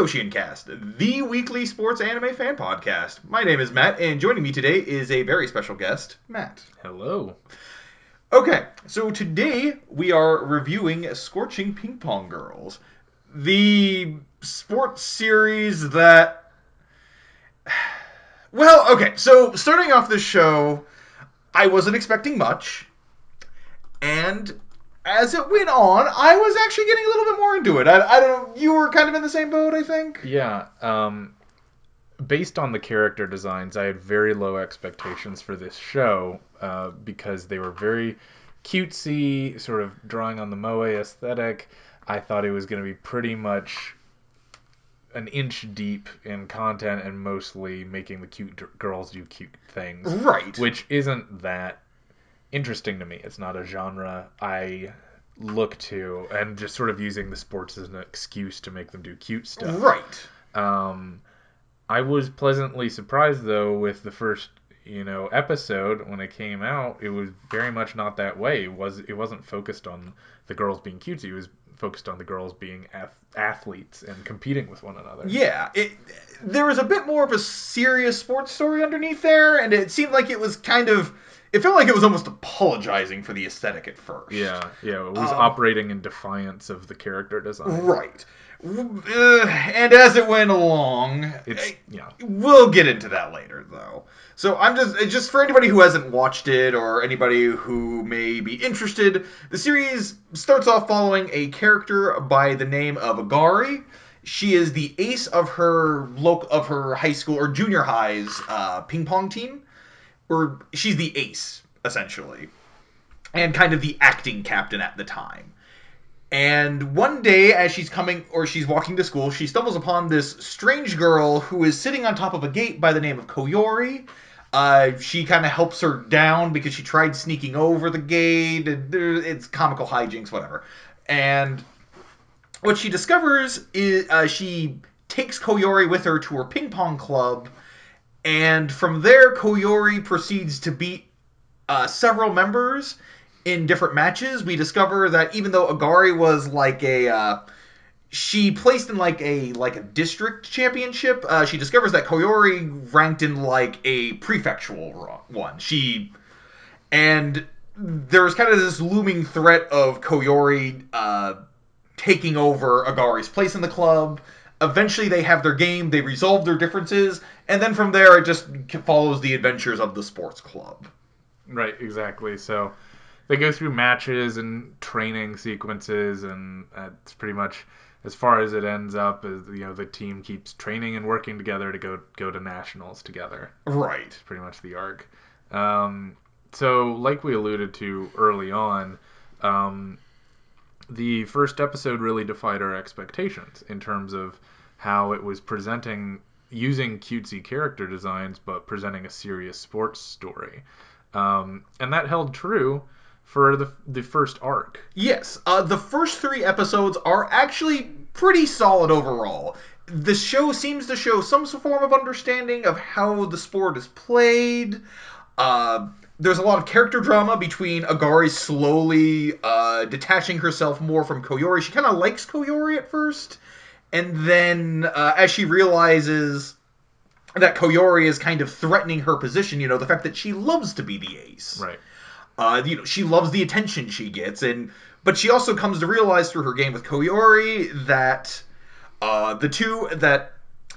KoshienCast, the weekly sports anime fan podcast. My name is Matt, and joining me today is a very special guest, Matt. Hello. Okay, so today we are reviewing Scorching Ping Pong Girls, the sports series that... Well, okay, so starting off this show, I wasn't expecting much, and as it went on, I was actually getting a little bit more into it. I don't know, you were kind of in the same boat, I think? Yeah, based on the character designs, I had very low expectations for this show because they were very cutesy, sort of drawing on the moe aesthetic. I thought it was going to be pretty much an inch deep in content and mostly making the cute girls do cute things. Right. Which isn't that interesting to me. It's not a genre I look to, and just sort of using the sports as an excuse to make them do cute stuff. Right. I was pleasantly surprised though with the first, episode when it came out. It was very much not that way. It wasn't focused on the girls being cutesy. It was focused on the girls being athletes and competing with one another. Yeah, there was a bit more of a serious sports story underneath there, and it seemed like it was it felt like it was almost apologizing for the aesthetic at first. Yeah, it was operating in defiance of the character design. Right. And as it went along, we'll get into that later, though. So I'm just for anybody who hasn't watched it or anybody who may be interested, the series starts off following a character by the name of Agari. She is the ace of her high school or junior high's ping pong team, or she's the ace essentially, and kind of the acting captain at the time. And one day, as she's walking to school, she stumbles upon this strange girl who is sitting on top of a gate by the name of Koyori. She kind of helps her down because she tried sneaking over the gate. It's comical hijinks, whatever. And what she discovers is she takes Koyori with her to her ping pong club. And from there, Koyori proceeds to beat several members in different matches. We discover that even though Agari was she placed in like a district championship, she discovers that Koyori ranked in like a prefectural one. And there's kind of this looming threat of Koyori taking over Agari's place in the club. Eventually they have their game, they resolve their differences, and then from there it just follows the adventures of the sports club. Right, exactly. So they go through matches and training sequences, and that's pretty much as far as it ends up. As the team keeps training and working together to go to nationals together. Right. It's pretty much the arc. So, like we alluded to early on, the first episode really defied our expectations in terms of how it was using cutesy character designs, but presenting a serious sports story. And that held true for the first arc. Yes, the first 3 episodes are actually pretty solid overall. The show seems to show some form of understanding of how the sport is played. There's a lot of character drama between Agari slowly detaching herself more from Koyori. She kind of likes Koyori at first, and then as she realizes that Koyori is kind of threatening her position, the fact that she loves to be the ace. Right. She loves the attention she gets, but she also comes to realize through her game with Koyori that that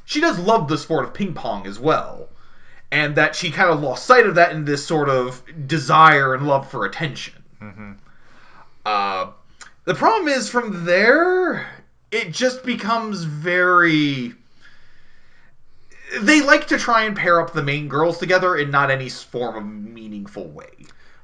she does love the sport of ping pong as well, and that she kind of lost sight of that in this sort of desire and love for attention. Mm-hmm. The problem is from there, it just becomes very... They like to try and pair up the main girls together in not any form of meaningful way.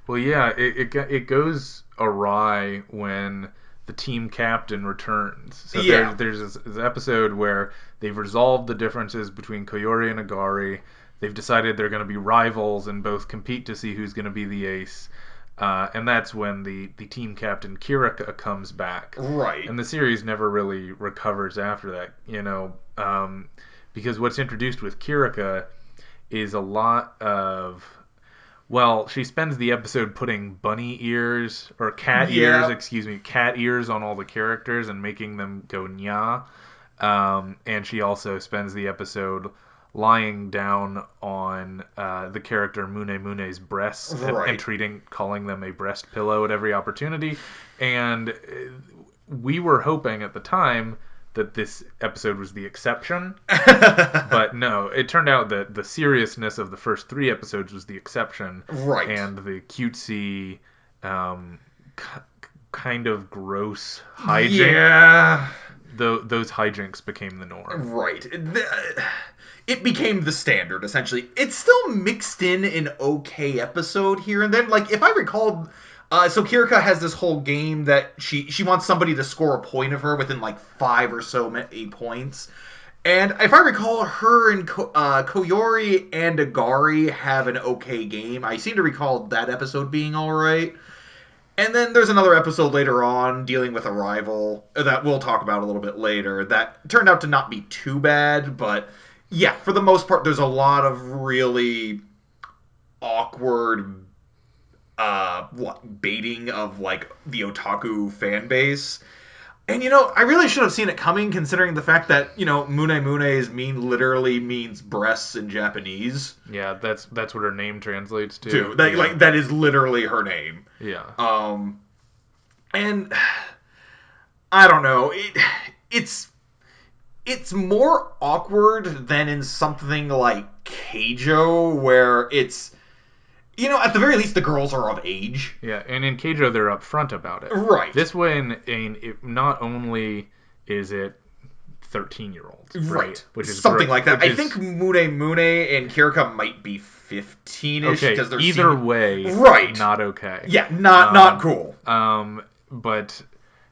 Well, yeah, it goes awry when the team captain returns. So there's this episode where they've resolved the differences between Koyori and Agari. They've decided they're going to be rivals and both compete to see who's going to be the ace. And that's when the team captain Kirika comes back. Right. And the series never really recovers after that, because what's introduced with Kirika is a lot of... Well, she spends the episode putting cat ears on all the characters and making them go nya. And she also spends the episode lying down on the character Mune Mune's breasts and calling them a breast pillow at every opportunity. And we were hoping at the time that this episode was the exception, but no, it turned out that the seriousness of the first 3 episodes was the exception, and the cutesy, kind of gross hijinks, those hijinks became the norm. Right. It became the standard, essentially. It's still mixed in an okay episode here and then. Like, if I recall, so Kirika has this whole game that she wants somebody to score a point of her within, like, 5 or so 8 points. And if I recall, her and Koyori and Agari have an okay game. I seem to recall that episode being alright. And then there's another episode later on dealing with a rival that we'll talk about a little bit later that turned out to not be too bad, but yeah, for the most part, there's a lot of really awkward baiting of like the otaku fan base. And I really should have seen it coming, considering the fact that Mune Mune's literally means breasts in Japanese. Yeah, that's what her name translates to. That is literally her name. Yeah. And I don't know. It's more awkward than in something like Keijo, where it's. At the very least, the girls are of age. Yeah, and in Keijo, they're upfront about it. Right. This one, not only is it 13-year-olds. Right. Which is something like that. I think Mune Mune and Kirika might be 15-ish. Okay, because they're either way, not okay. Yeah, not cool. But,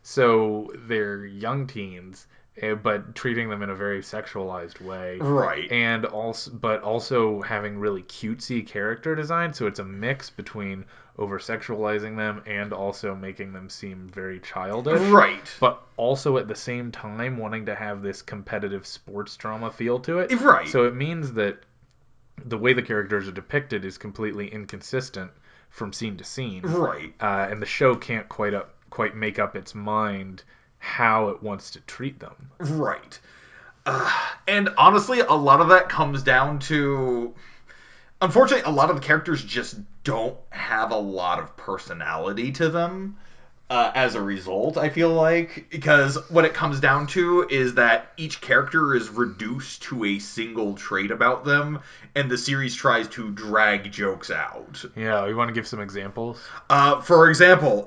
so they're young teens, but treating them in a very sexualized way, right? And also having really cutesy character design, so it's a mix between over sexualizing them and also making them seem very childish, right? But also at the same time wanting to have this competitive sports drama feel to it, right? So it means that the way the characters are depicted is completely inconsistent from scene to scene, right? And the show can't quite make up its mind how it wants to treat them. Right. And honestly, a lot of that comes down to... Unfortunately, a lot of the characters just don't have a lot of personality to them as a result, I feel like. Because what it comes down to is that each character is reduced to a single trait about them, and the series tries to drag jokes out. Yeah, you want to give some examples? For example,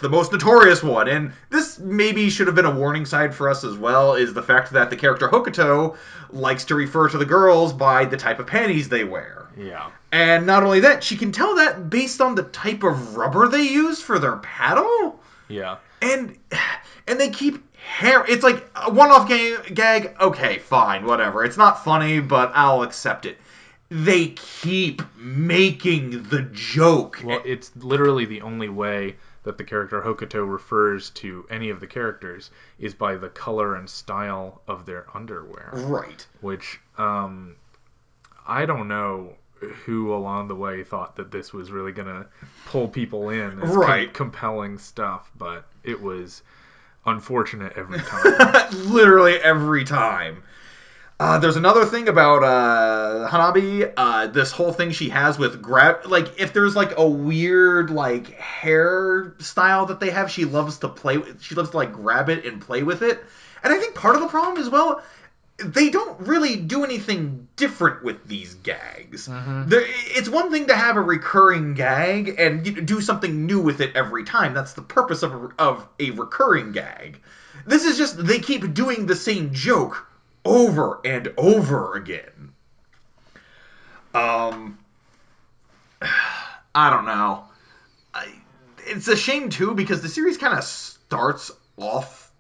the most notorious one, and this maybe should have been a warning sign for us as well, is the fact that the character Hokuto likes to refer to the girls by the type of panties they wear. Yeah. And not only that, she can tell that based on the type of rubber they use for their paddle. Yeah. And they keep it's like a one-off gag. Okay, fine, whatever. It's not funny, but I'll accept it. They keep making the joke. Well, it's literally the only way that the character Hokuto refers to any of the characters is by the color and style of their underwear. Right. Which, I don't know who along the way thought that this was really going to pull people in as compelling stuff, but it was unfortunate every time. Literally every time. There's another thing about Hanabi, this whole thing she has with if there's like a weird like hairstyle that they have, she loves to like grab it and play with it. And I think part of the problem as well, they don't really do anything different with these gags. Mm-hmm. It's one thing to have a recurring gag and do something new with it every time. That's the purpose of a recurring gag. This is just, they keep doing the same joke over and over again. I don't know. It's a shame, too, because the series kind of starts off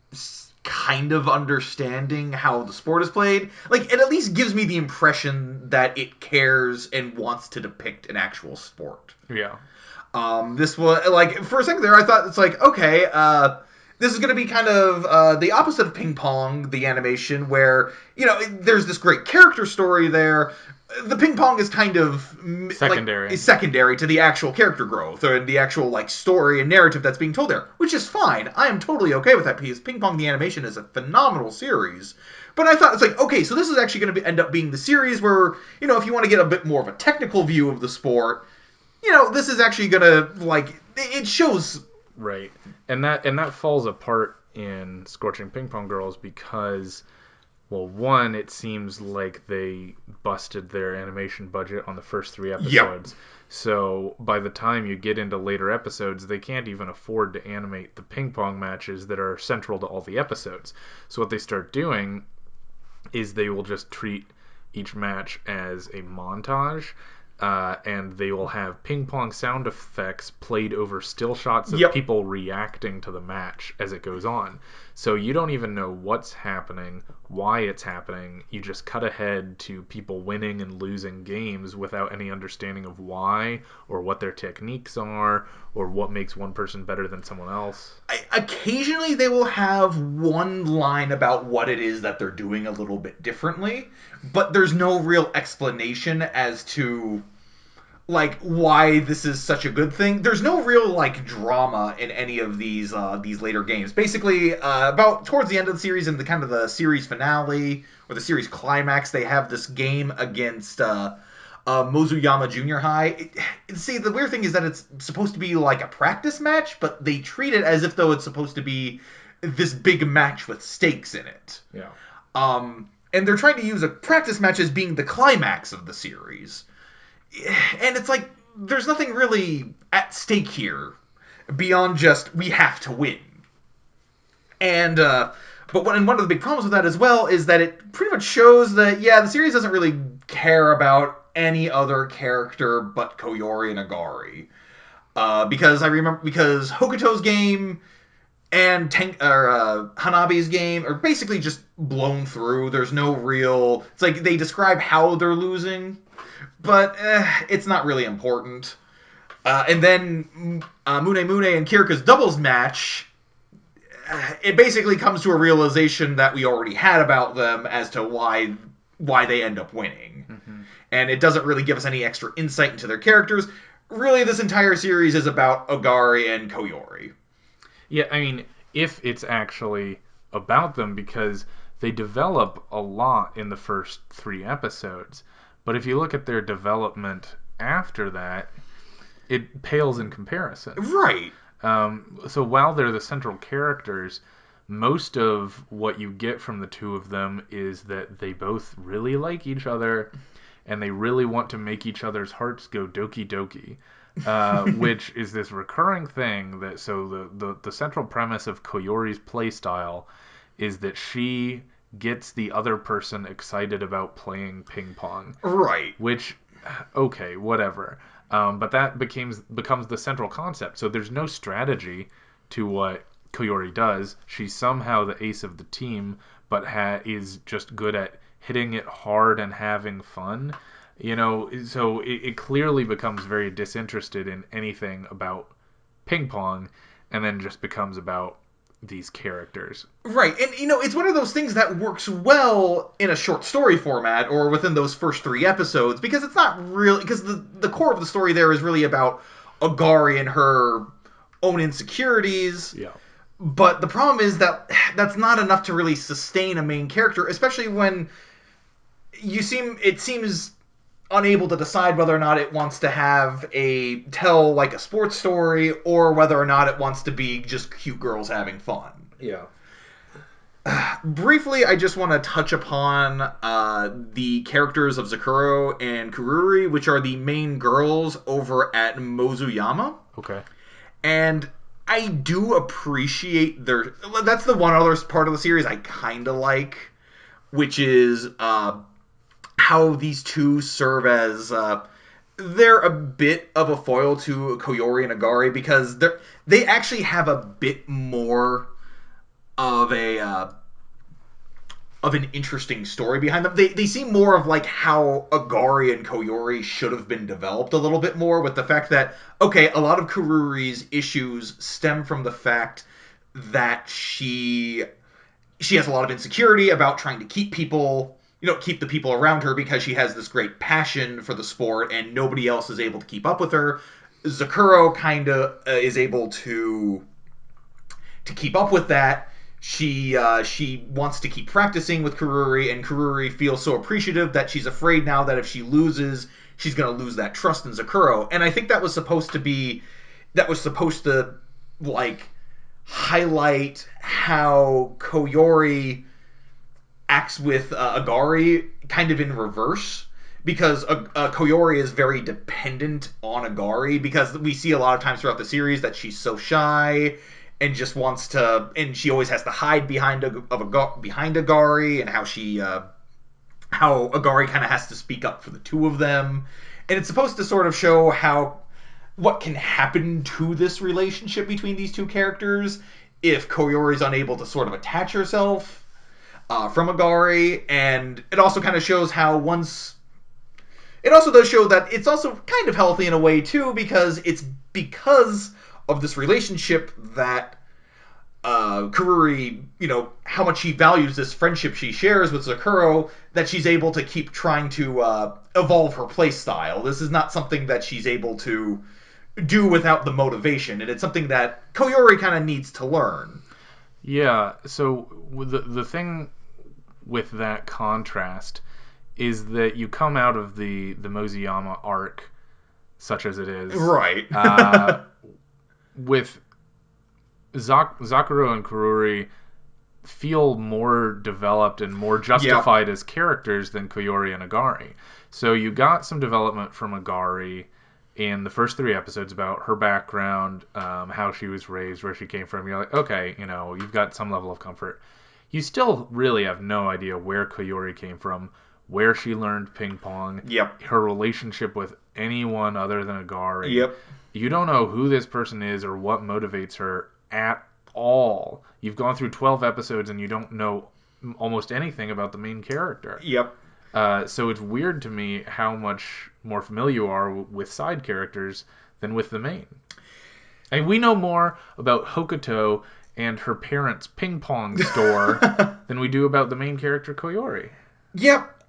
kind of understanding how the sport is played. Like, it at least gives me the impression that it cares and wants to depict an actual sport. Yeah. This was, like, for a second there, I thought it's like, okay, this is going to be kind of the opposite of Ping Pong, the animation, where, there's this great character story there. the ping pong is kind of secondary. Secondary to the actual character growth or the actual story and narrative that's being told there, which is fine. I am totally okay with that piece. Ping Pong the Animation is a phenomenal series. But I thought, it's okay, so this is actually going to end up being the series where, if you want to get a bit more of a technical view of the sport, this is actually going to, it shows... Right. And that falls apart in Scorching Ping Pong Girls because... Well, one, it seems like they busted their animation budget on the first 3 episodes. Yep. So by the time you get into later episodes, they can't even afford to animate the ping pong matches that are central to all the episodes. So what they start doing is they will just treat each match as a montage. And they will have ping pong sound effects played over still shots of people reacting to the match as it goes on. So you don't even know what's happening, why it's happening. You just cut ahead to people winning and losing games without any understanding of why or what their techniques are or what makes one person better than someone else. Occasionally they will have one line about what it is that they're doing a little bit differently, but there's no real explanation as to why this is such a good thing. There's no real drama in any of these later games. Basically, about towards the end of the series and the kind of the series finale or the series climax, they have this game against Mozuyama Junior High. See, the weird thing is that it's supposed to be a practice match, but they treat it as if though it's supposed to be this big match with stakes in it. Yeah. And they're trying to use a practice match as being the climax of the series. And it's there's nothing really at stake here beyond just we have to win. And but one of the big problems with that as well is that it pretty much shows that the series doesn't really care about any other character but Koyori and Agari. Because Hokuto's game and Hanabi's game are basically just blown through. There's no real... It's they describe how they're losing, but it's not really important. And then Mune Mune and Kirika's doubles match, it basically comes to a realization that we already had about them as to why they end up winning. Mm-hmm. And it doesn't really give us any extra insight into their characters. Really, this entire series is about Agari and Koyori. Yeah, I mean, if it's actually about them, because they develop a lot in the first 3 episodes. But if you look at their development after that, it pales in comparison. Right. So while they're the central characters, most of what you get from the two of them is that they both really like each other, and they really want to make each other's hearts go doki doki. Which is this recurring thing the central premise of Koyori's playstyle is that she gets the other person excited about playing ping pong. Right. Which, okay, whatever. But that becomes the central concept. So there's no strategy to what Koyori does. She's somehow the ace of the team, but is just good at hitting it hard and having fun. So it clearly becomes very disinterested in anything about ping pong, and then just becomes about these characters. Right, and it's one of those things that works well in a short story format or within those first 3 episodes, because it's not really, because the core of the story there is really about Agari and her own insecurities. Yeah. But the problem is that that's not enough to really sustain a main character, especially when it seems unable to decide whether or not it wants to tell a sports story or whether or not it wants to be just cute girls having fun. Yeah. Briefly, I just want to touch upon the characters of Zakuro and Kururi, which are the main girls over at Mozuyama. Okay. And I do appreciate that's the one other part of the series I kind of like, which is how these two serve as they're a bit of a foil to Koyori and Agari, because they actually have a bit more of an interesting story behind them. They seem more of how Agari and Koyori should have been developed a little bit more, with the fact that, okay, a lot of Kururi's issues stem from the fact that she has a lot of insecurity about trying to keep people keep the people around her because she has this great passion for the sport and nobody else is able to keep up with her. Zakuro kind of is able to keep up with that. She wants to keep practicing with Kururi, and Kururi feels so appreciative that she's afraid now that if she loses, she's going to lose that trust in Zakuro. And I think that was supposed to like highlight how Koyori acts with Agari kind of in reverse, because Koyori is very dependent on Agari, because we see a lot of times throughout the series that she's so shy and just wants to, and she always has to hide behind Agari, and how Agari kind of has to speak up for the two of them, and it's supposed to sort of show what can happen to this relationship between these two characters if Koyori is unable to sort of attach herself from Agari, and it also kind of shows how it also does show that it's also kind of healthy in a way too, because it's because of this relationship that Kururi, how much she values this friendship she shares with Zakuro, that she's able to keep trying to evolve her play style. This is not something that she's able to do without the motivation, and it's something that Koyori kind of needs to learn. Yeah, so the thing with that contrast is that you come out of the Mozuyama arc, such as it is, right? With Zakuro and Kururi feel more developed and more justified as characters than Koyori and Agari. So you got some development from Agari in the first 3 episodes about her background, how she was raised, where she came from. You're like, okay, you've got some level of comfort. You still really have no idea where Koyori came from, where she learned ping pong, her relationship with anyone other than Agari. You don't know who this person is or what motivates her at all. You've gone through 12 episodes and you don't know almost anything about the main character. So it's weird to me how much more familiar you are with side characters than with the main. And we know more about Hokuto and her parents' ping pong store than we do about the main character Koyori.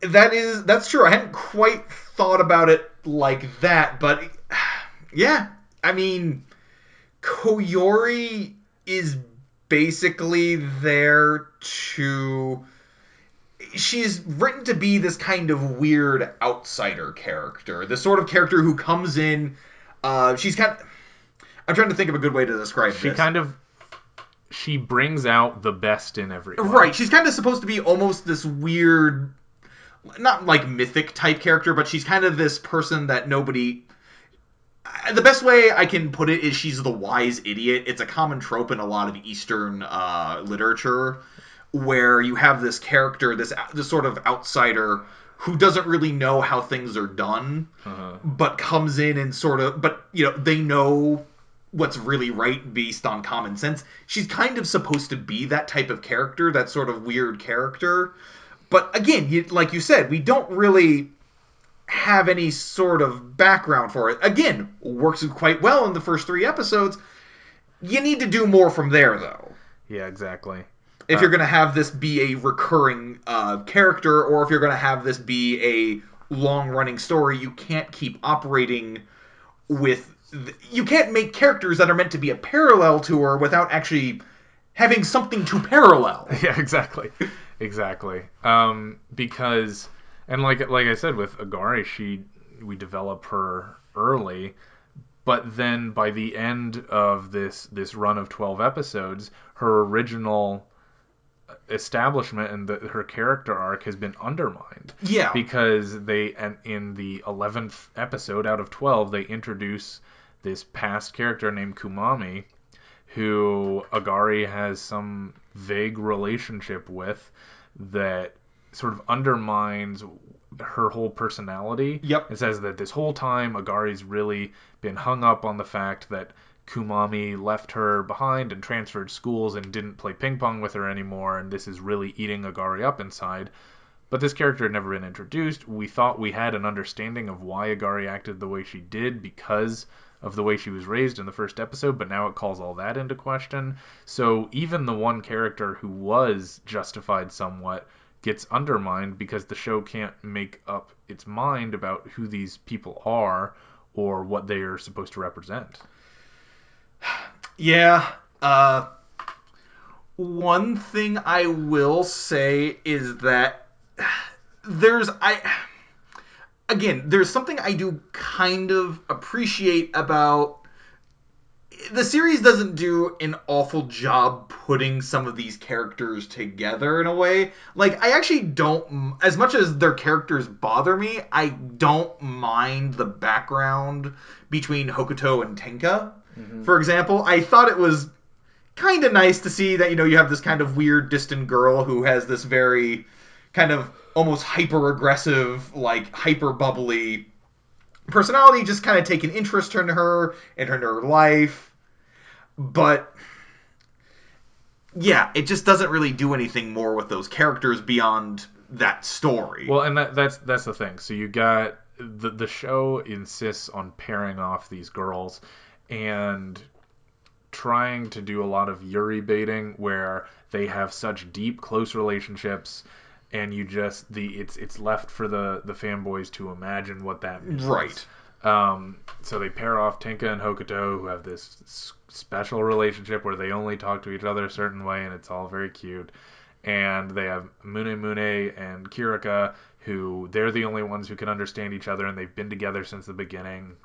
That's true. I hadn't quite thought about it like that, but yeah, I mean, Koyori is basically there to... She's written to be this kind of weird outsider character. This sort of character who comes in... she's kind of... I'm trying to think of a good way to describe this. She brings out the best in everyone. Right. She's kind of supposed to be almost this weird... Not like mythic type character, but she's kind of this person that nobody... The best way I can put it is she's the wise idiot. It's a common trope in a lot of Eastern literature, where you have this character, this sort of outsider who doesn't really know how things are done, but comes in and sort of... But, they know what's really right based on common sense. She's kind of supposed to be that type of character, that sort of weird character. But again, like you said, we don't really have any sort of background for it. Again, works quite well in the first 3 episodes. You need to do more from there, though. Yeah, exactly. If you're going to have this be a recurring character, or if you're going to have this be a long-running story, you can't keep operating with... You can't make characters that are meant to be a parallel to her without actually having something to parallel. Yeah, exactly. Because, and like I said, with Agari, we develop her early, but then by the end of this run of 12 episodes, her original establishment and her character arc has been undermined. Yeah. Because in the 11th episode out of 12, they introduce this past character named Kumami, who Agari has some vague relationship with that sort of undermines her whole personality. It says that this whole time Agari's really been hung up on the fact that Kumami left her behind and transferred schools and didn't play ping pong with her anymore, and this is really eating Agari up inside. But this character had never been introduced. We thought we had an understanding of why Agari acted the way she did because of the way she was raised in the first episode, but now it calls all that into question. So even the one character who was justified somewhat gets undermined because the show can't make up its mind about who these people are or what they are supposed to represent. Yeah. One thing I will say is that there's there's something I do kind of appreciate about the series doesn't do an awful job putting some of these characters together in a way. Like, I actually don't, as much as their characters bother me, I don't mind the background between Hokuto and Tenka. Mm-hmm. For example, I thought it was kind of nice to see that, you have this kind of weird, distant girl who has this very kind of almost hyper-aggressive, like, hyper-bubbly personality, just kind of take an interest in her and her life. But yeah, it just doesn't really do anything more with those characters beyond that story. Well, and that's the thing. So you got the show insists on pairing off these girls and trying to do a lot of Yuri baiting where they have such deep, close relationships, and it's left for the fanboys to imagine what that means. Right. So they pair off Tenka and Hokuto, who have this special relationship where they only talk to each other a certain way, and it's all very cute. And they have Mune Mune and Kirika, who they're the only ones who can understand each other, and they've been together since the beginning.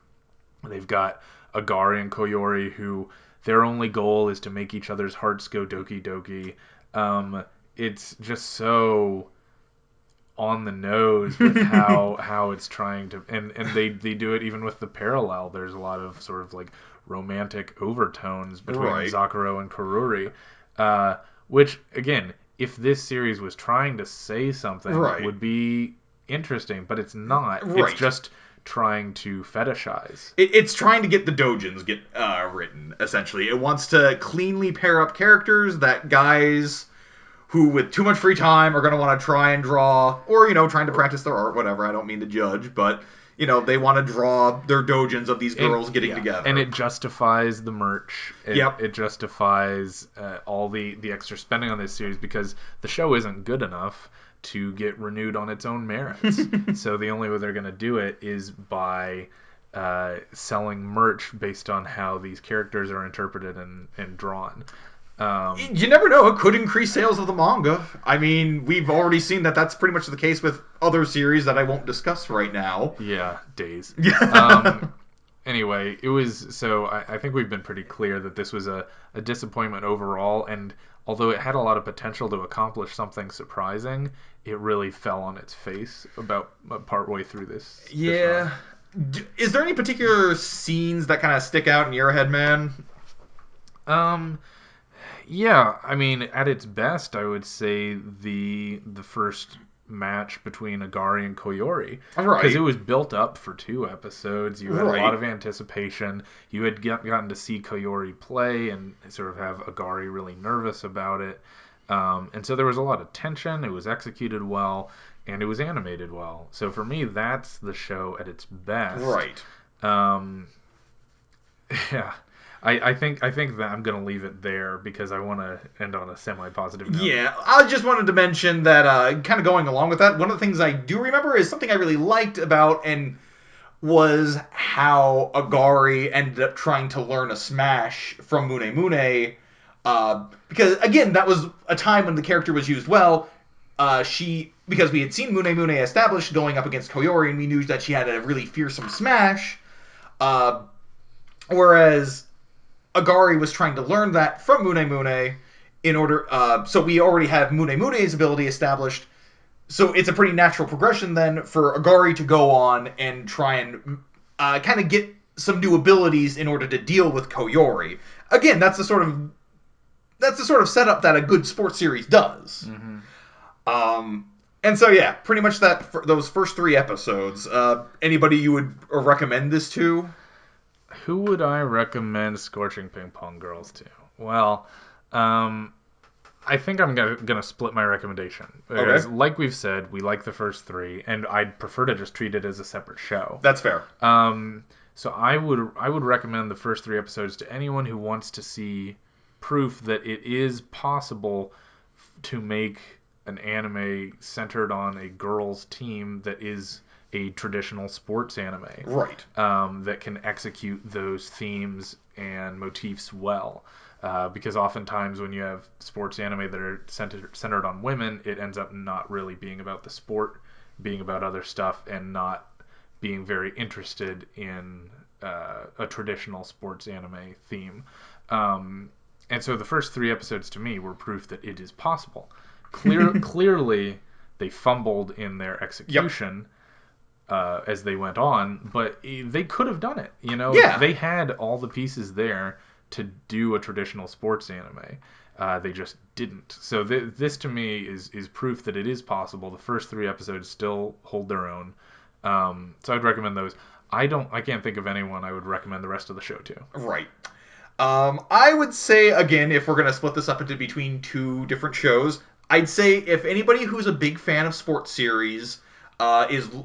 They've got Agari and Koyori, who their only goal is to make each other's hearts go doki doki. It's just so on the nose with how it's trying to, and they do it even with the parallel. There's a lot of sort of like romantic overtones between right. Zakuro and Kururi, which again, if this series was trying to say something, right. would be interesting, but it's not. Right. It's just trying to fetishize. It's trying to get the dojins written, essentially. It wants to cleanly pair up characters that guys who with too much free time are going to want to try and draw, or, trying to practice their art, whatever. I don't mean to judge, but, they want to draw their dojins of these girls getting together. And it justifies the merch. It justifies all the extra spending on this series because the show isn't good enough to get renewed on its own merits. So the only way they're going to do it is by selling merch based on how these characters are interpreted and drawn. You never know. It could increase sales of the manga. I mean, we've already seen that that's pretty much the case with other series that I won't discuss right now. Yeah, days. Anyway, I think we've been pretty clear that this was a disappointment overall, and although it had a lot of potential to accomplish something surprising, it really fell on its face about partway through this. Yeah. Is there any particular scenes that kind of stick out in your head, man? Yeah, I mean, at its best, I would say the first match between Agari and Koyori. Right. Because it was built up for 2 episodes. You had a lot of anticipation. You had gotten to see Koyori play and sort of have Agari really nervous about it. And so there was a lot of tension. It was executed well, and it was animated well. So for me, that's the show at its best. Right. Yeah. I think that I'm going to leave it there because I want to end on a semi-positive note. Yeah, I just wanted to mention that, kind of going along with that, one of the things I do remember is something I really liked about and was how Agari ended up trying to learn a smash from Mune Mune. Because, again, that was a time when the character was used well. Because we had seen Mune Mune established going up against Koyori, and we knew that she had a really fearsome smash. Whereas Agari was trying to learn that from Mune Mune in order... so we already have Mune Mune's ability established. So it's a pretty natural progression then for Agari to go on and try and kind of get some new abilities in order to deal with Koyori. Again, that's the sort of setup that a good sports series does. Mm-hmm. And so yeah, pretty much those first 3 episodes. Anybody you would recommend this to? Who would I recommend Scorching Ping Pong Girls to? Well, I think I'm gonna split my recommendation. Because, like we've said, we like the first 3, and I'd prefer to just treat it as a separate show. That's fair. So I would recommend the first 3 episodes to anyone who wants to see proof that it is possible to make an anime centered on a girls' team that is a traditional sports anime. Right. That can execute those themes and motifs well. Because oftentimes when you have sports anime that are centered on women, it ends up not really being about the sport, being about other stuff, and not being very interested in a traditional sports anime theme. And so the first 3 episodes to me were proof that it is possible. Clearly, they fumbled in their execution. Yep. As they went on, but they could have done it. Yeah. They had all the pieces there to do a traditional sports anime. They just didn't. So this to me is proof that it is possible. The first 3 episodes still hold their own. So I'd recommend those. I can't think of anyone I would recommend the rest of the show to. Right. I would say, again, if we're going to split this up into between 2 different shows, I'd say if anybody who's a big fan of sports series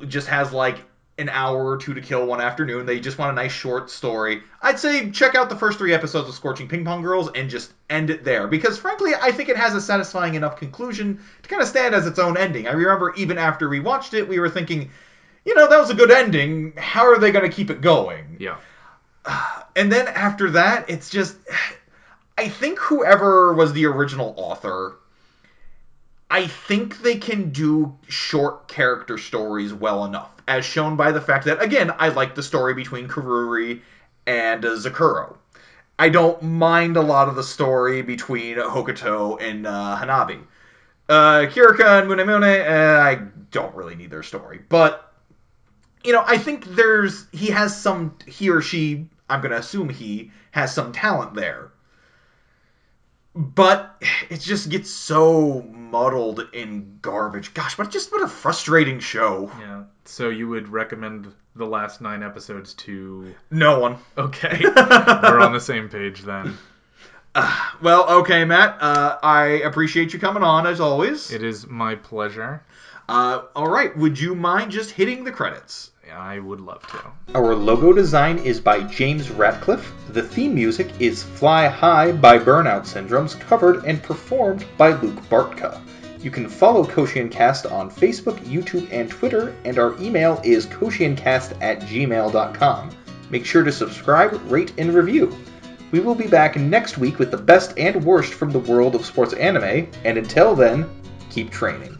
just has like an hour or 2 to kill one afternoon, they just want a nice short story, I'd say check out the first 3 episodes of Scorching Ping Pong Girls and just end it there. Because frankly, I think it has a satisfying enough conclusion to kind of stand as its own ending. I remember even after we watched it, we were thinking, that was a good ending. How are they going to keep it going? Yeah. And then after that, it's just... I think whoever was the original author, I think they can do short character stories well enough, as shown by the fact that, again, I like the story between Karuri and Zakuro. I don't mind a lot of the story between Hokuto and Hanabi. Kirika and Munemune, I don't really need their story. But, I think he or she, I'm going to assume he, has some talent there. But it just gets so muddled in garbage. Gosh, what a frustrating show. Yeah. So you would recommend the last 9 episodes to... No one. Okay. We're on the same page then. Well, okay, Matt. I appreciate you coming on, as always. It is my pleasure. All right. Would you mind just hitting the credits? I would love to. Our logo design is by James Ratcliffe. The theme music is Fly High by Burnout Syndromes, covered and performed by Luke Bartka. You can follow KoshienCast on Facebook, YouTube, and Twitter, and our email is kosiencast@gmail.com. Make sure to subscribe, rate, and review. We will be back next week with the best and worst from the world of sports anime, and until then, keep training.